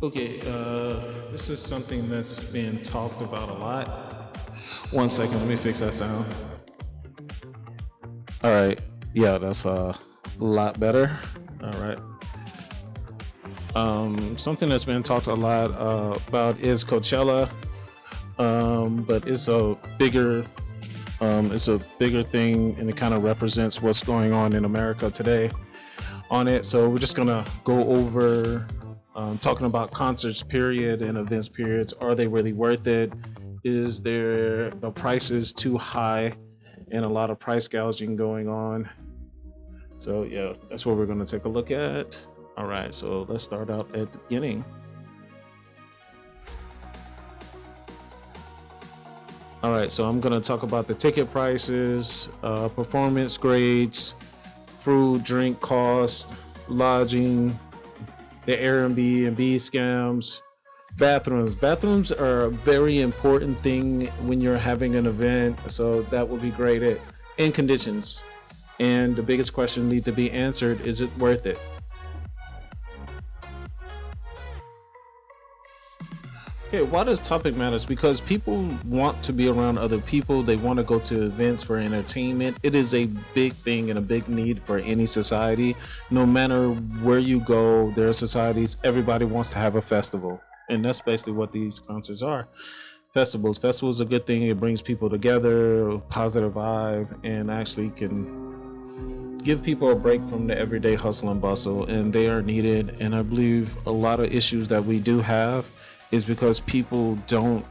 Okay, this is something that's been talked about a lot. One second, let me fix that sound. All right, yeah, that's a lot better. All right. Something that's been talked a lot about is Coachella, but it's a bigger thing, and it kind of represents what's going on in America today on it. So we're just gonna go over talking about concerts period and events periods. Are they really worth it? Is there the prices too high and a lot of price gouging going on? So yeah, that's what we're gonna take a look at. All right, so let's start out at the beginning. All right, so I'm gonna talk about the ticket prices, performance grades, food, drink cost, lodging, the Airbnb scams, bathrooms. Bathrooms are a very important thing when you're having an event, so that would be great. And conditions. And the biggest question needs to be answered: is it worth it? Okay, why does topic matters? Because people want to be around other people. They want to go to events for entertainment. It is a big thing and a big need for any society. No matter where you go, there are societies. Everybody wants to have a festival, and that's basically what these concerts are. Festivals are a good thing. It brings people together, a positive vibe, and actually can give people a break from the everyday hustle and bustle, and they are needed. And I believe a lot of issues that we do have is because people don't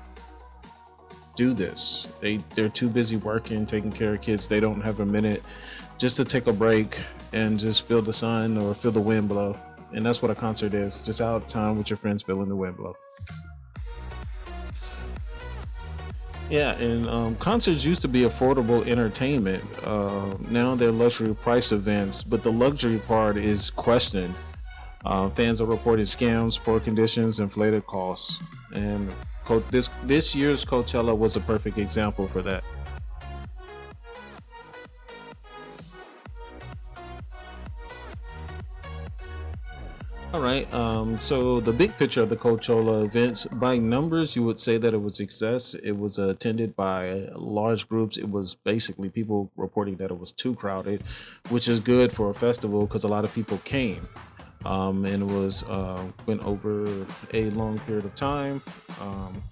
do this. They're too busy working, taking care of kids. They don't have a minute just to take a break and just feel the sun or feel the wind blow. And that's what a concert is, just out time with your friends feeling the wind blow. Yeah, and concerts used to be affordable entertainment. Now they're luxury price events, but the luxury part is questioned. Fans have reported scams, poor conditions, inflated costs, and this year's Coachella was a perfect example for that. All right. So the big picture of the Coachella events, by numbers, you would say that it was a success. It was attended by large groups. It was basically people reporting that it was too crowded, which is good for a festival because a lot of people came. And it was went over a long period of time.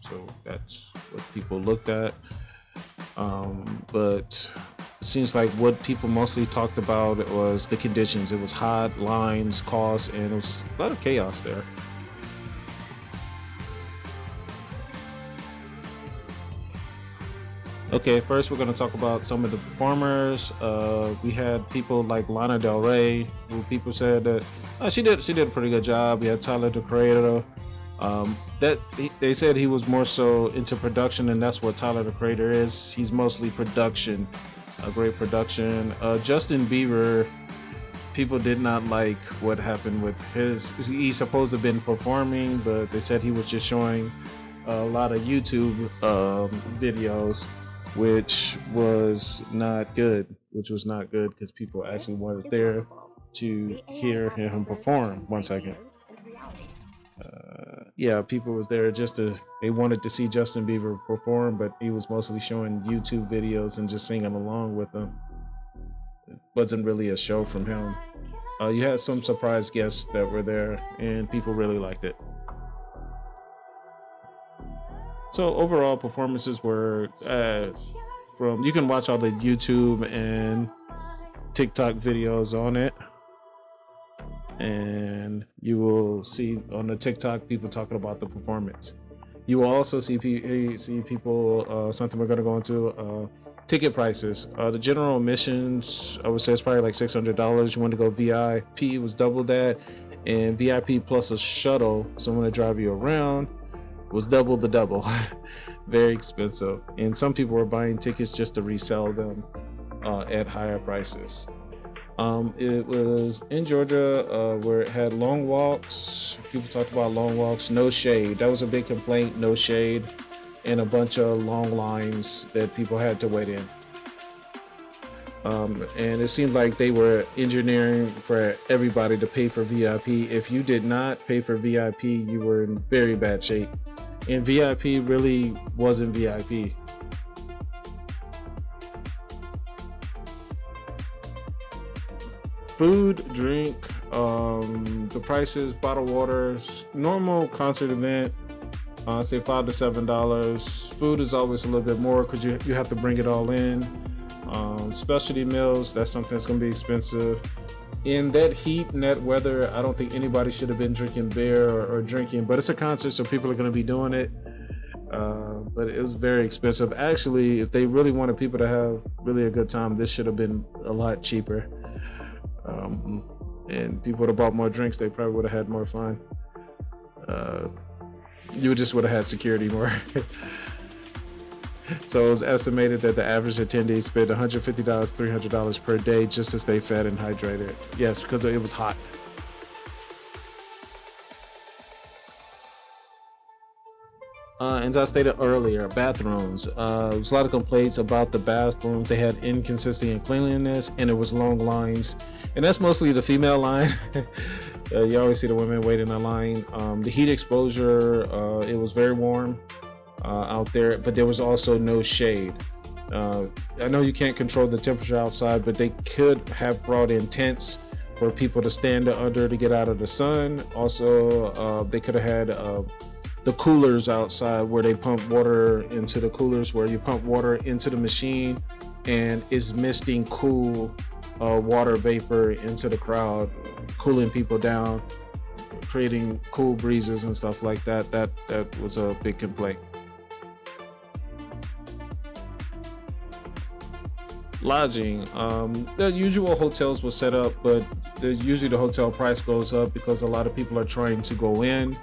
So that's what people looked at. But it seems like what people mostly talked about was the conditions. It was hot, lines, costs, and it was a lot of chaos there. Okay, first we're going to talk about some of the performers. We had people like Lana Del Rey, who people said that she did a pretty good job. We had Tyler the Creator. They said he was more so into production, and that's what Tyler the Creator is. He's mostly production, a great production. Justin Bieber, people did not like what happened with his. He's supposed to have been performing, but they said he was just showing a lot of YouTube videos, which was not good. Which was not good because people actually wanted there to hear him perform. One second. Yeah, people was there just to they wanted to see Justin Bieber perform, but he was mostly showing YouTube videos and just singing along with them. It wasn't really a show from him. You had some surprise guests that were there, and people really liked it. So overall, performances were from you can watch all the YouTube and TikTok videos on it, and you will see on the TikTok people talking about the performance. You will also see people. Something we're going to go into. Ticket prices. The general admissions, I would say, it's probably like $600. You want to go VIP, was double that, and VIP plus a shuttle, someone to drive you around, was double the double. Very expensive, and some people were buying tickets just to resell them at higher prices. It was in Georgia where it had long walks. People talked about long walks, no shade. That was a big complaint, no shade, and a bunch of long lines that people had to wait in. And it seemed like they were engineering for everybody to pay for VIP. If you did not pay for VIP, you were in very bad shape. And VIP really wasn't VIP. Food, drink, the prices, bottled waters, normal concert event, say $5 to $7. Food is always a little bit more because you have to bring it all in. Specialty meals, that's something that's going to be expensive. In that heat and that weather, I don't think anybody should have been drinking beer or drinking, but it's a concert, so people are going to be doing it. But it was very expensive. Actually, if they really wanted people to have really a good time, this should have been a lot cheaper. And people would have bought more drinks, they probably would have had more fun. You just would have had security more. So it was estimated that the average attendee spent $150, $300 per day just to stay fed and hydrated. Yes, because it was hot. And as I stated earlier, bathrooms. There was a lot of complaints about the bathrooms. They had inconsistency in cleanliness, and there was long lines. And that's mostly the female line. You always see the women waiting in line. The heat exposure, it was very warm out there, but there was also no shade. I know you can't control the temperature outside, but they could have brought in tents for people to stand under to get out of the sun. Also, they could have had the coolers outside where they pump water into the coolers, where you pump water into the machine and is misting cool water vapor into the crowd, cooling people down, creating cool breezes and stuff like that. That was a big complaint. Lodging, the usual hotels were set up, but usually the hotel price goes up because a lot of people are trying to go in.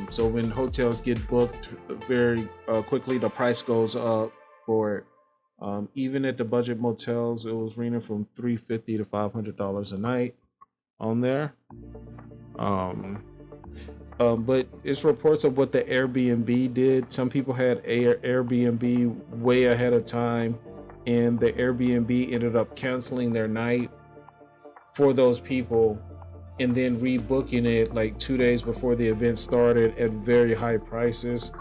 So when hotels get booked very quickly, the price goes up for it. Even at the budget motels, it was ranging from $350 to $500 a night on there. But it's reports of what the Airbnb did. Some people had Airbnb way ahead of time, and the Airbnb ended up canceling their night for those people and then rebooking it like 2 days before the event started at very high prices.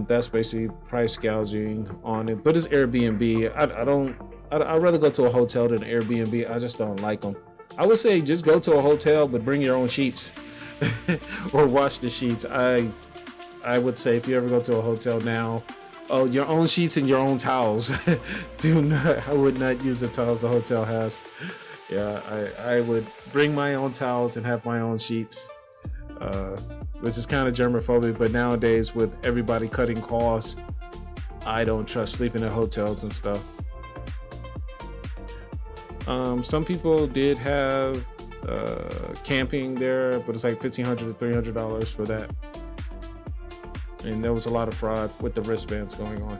That's basically price gouging on it. But it's Airbnb. I'd rather go to a hotel than Airbnb. I just don't like them. I would say just go to a hotel, but bring your own sheets or wash the sheets. I would say if you ever go to a hotel now, your own sheets and your own towels. I would not use the towels the hotel has. Yeah, I would bring my own towels and have my own sheets, which is kind of germophobic, but nowadays with everybody cutting costs, I don't trust sleeping in hotels and stuff. Some people did have camping there, but it's like $1,500 to $300 for that. And there was a lot of fraud with the wristbands going on.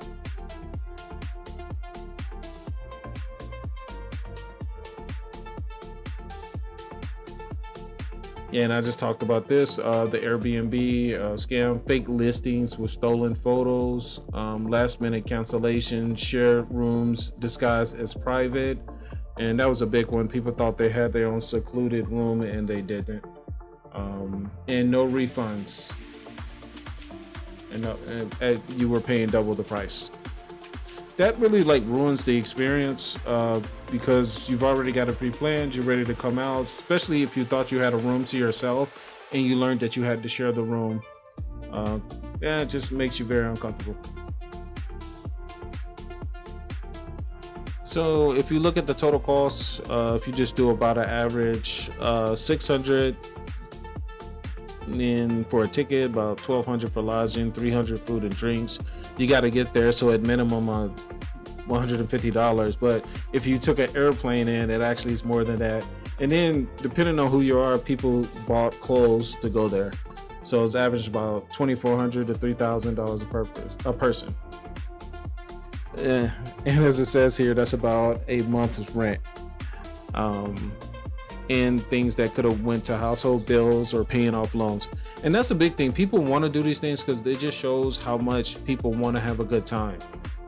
Yeah, and I just talked about this, the Airbnb scam, fake listings with stolen photos, last minute cancellation, shared rooms disguised as private. And that was a big one. People thought they had their own secluded room and they didn't. And no refunds. And you were paying double the price. That really ruins the experience because you've already got it pre-planned, you're ready to come out, especially if you thought you had a room to yourself and you learned that you had to share the room. It just makes you very uncomfortable. So if you look at the total costs, if you just do about an average $600 for a ticket, about $1,200 for lodging, $300 food and drinks. You got to get there, so at minimum $150. But if you took an airplane in, it actually is more than that. And then depending on who you are, people bought clothes to go there, so it's averaged about $2,400 to $3,000 a person. And as it says here, that's about a month's rent. And things that could have went to household bills or paying off loans. And that's a big thing. People want to do these things because it just shows how much people want to have a good time.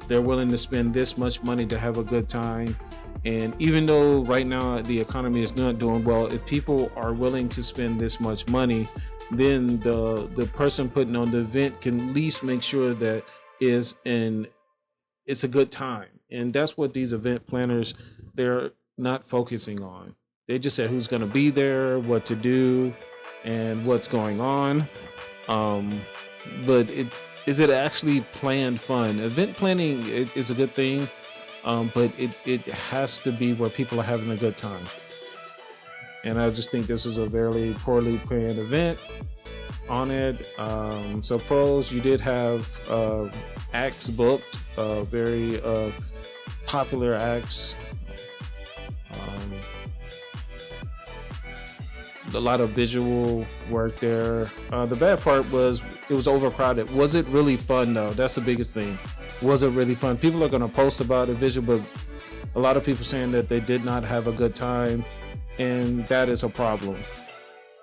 They're willing to spend this much money to have a good time. And even though right now the economy is not doing well, if people are willing to spend this much money, then the person putting on the event can at least make sure that is an it's a good time. And that's what these event planners, they're not focusing on. They just say who's going to be there, what to do, and what's going on. um but is it actually planned fun? Event planning is a good thing, but it has to be where people are having a good time. And I just think this is a very poorly planned event on it. So pros, you did have acts booked, very popular acts. Um, a lot of visual work there. The bad part was it was overcrowded. Was it really fun though? That's the biggest thing. Was it really fun? People are going to post about it visual, but a lot of people saying that they did not have a good time, and that is a problem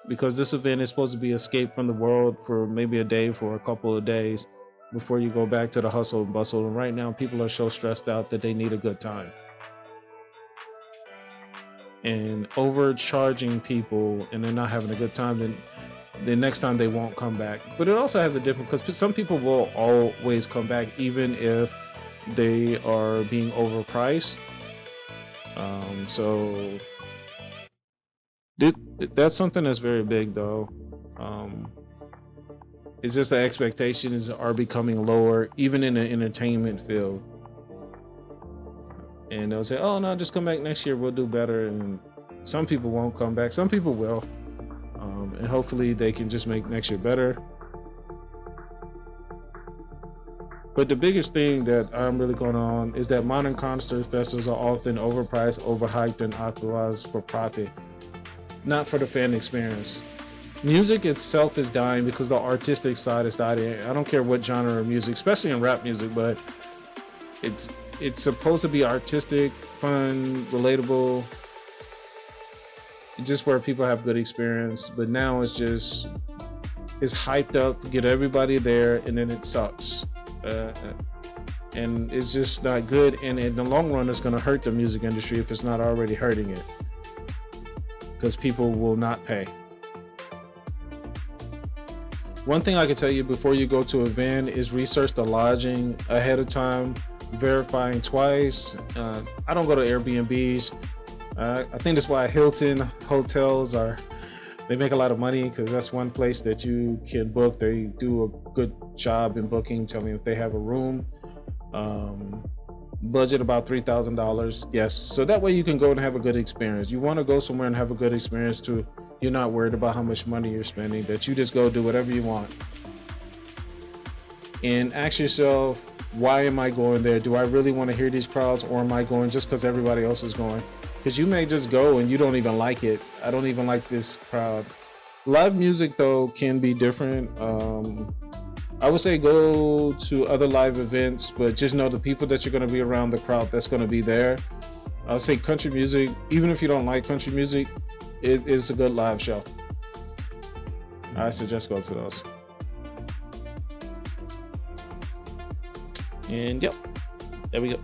because this event is supposed to be escape from the world for maybe a day, for a couple of days before you go back to the hustle and bustle. And right now people are so stressed out that they need a good time, and overcharging people and they're not having a good time, then the next time they won't come back. But it also has a different, because some people will always come back even if they are being overpriced. So that's something that's very big though. um, it's just the expectations are becoming lower even in the entertainment field, and they'll say, oh no, just come back next year, we'll do better. And some people won't come back, some people will. And hopefully they can just make next year better. But the biggest thing that I'm really going on is that modern concert festivals are often overpriced, overhyped, and optimized for profit, not for the fan experience. Music itself is dying because the artistic side is dying. I don't care what genre of music, especially in rap music, but it's supposed to be artistic, fun, relatable, just where people have good experience. But now it's hyped up, get everybody there, and then it sucks. And it's just not good. And in the long run, it's going to hurt the music industry if it's not already hurting it, because people will not pay. One thing I can tell you before you go to an event is research the lodging ahead of time, verifying twice. I don't go to Airbnbs. I think that's why Hilton hotels they make a lot of money, because that's one place that you can book. They do a good job in booking. Tell me if they have a room. Budget about $3,000. Yes, so that way you can go and have a good experience. You want to go somewhere and have a good experience too. You're not worried about how much money you're spending, that you just go do whatever you want. And ask yourself, why am I going there? Do I really want to hear these crowds, or am I going just because everybody else is going? Because you may just go and you don't even like it. I don't even like this crowd. Live music though can be different. I would say go to other live events, but just know the people that you're going to be around, the crowd that's going to be there. I'll say country music, even if you don't like country music, it is a good live show. I suggest go to those. And yep, there we go.